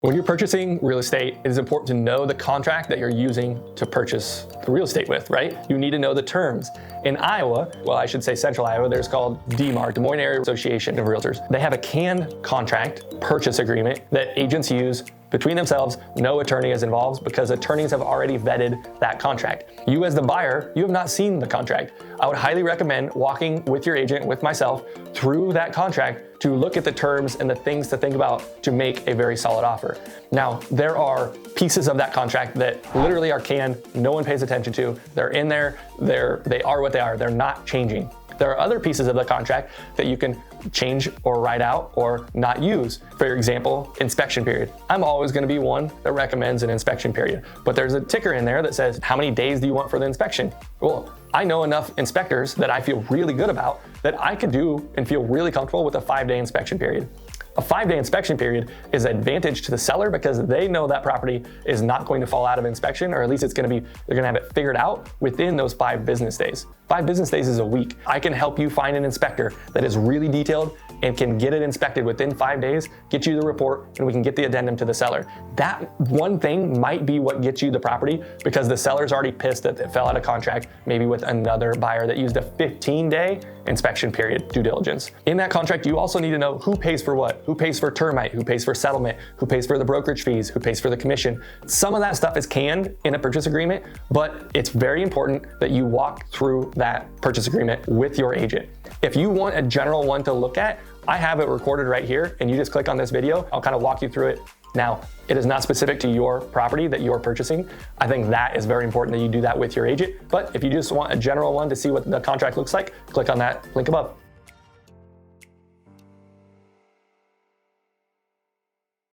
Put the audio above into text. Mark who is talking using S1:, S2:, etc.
S1: When you're purchasing real estate, it is important to know the contract that you're using to purchase the real estate with, right? You need to know the terms. In Iowa, well, I should say Central Iowa, there's called DMARC, Des Moines Area Association of Realtors. They have a canned contract purchase agreement that agents use between themselves. No attorney is involved because attorneys have already vetted that contract. You as the buyer, you have not seen the contract. I would highly recommend walking with your agent, with myself, through that contract to look at the terms and the things to think about to make a very solid offer. Now, there are pieces of that contract that literally are canned, no one pays attention to. They're in there, they are what they are, they're not changing. There are other pieces of the contract that you can change or write out or not use. For example, inspection period. I'm always going to be one that recommends an inspection period, but there's a ticker in there that says, how many days do you want for the inspection? Well, I know enough inspectors that I feel really good about that I could do and feel really comfortable with a 5-day inspection period. A 5-day inspection period is an advantage to the seller because they know that property is not going to fall out of inspection, or at least they're going to have it figured out within those 5 business days. 5 business days is a week. I can help you find an inspector that is really detailed and can get it inspected within 5 days, get you the report, and we can get the addendum to the seller. That one thing might be what gets you the property because the seller's already pissed that it fell out of contract, maybe with another buyer that used a 15-day inspection period due diligence. In that contract, you also need to know who pays for what, who pays for termite, who pays for settlement, who pays for the brokerage fees, who pays for the commission. Some of that stuff is canned in a purchase agreement, but it's very important that you walk through that purchase agreement with your agent. If you want a general one to look at, I have it recorded right here, and you just click on this video. I'll kind of walk you through it. Now, it is not specific to your property that you're purchasing. I think that is very important that you do that with your agent. But if you just want a general one to see what the contract looks like, click on that link above.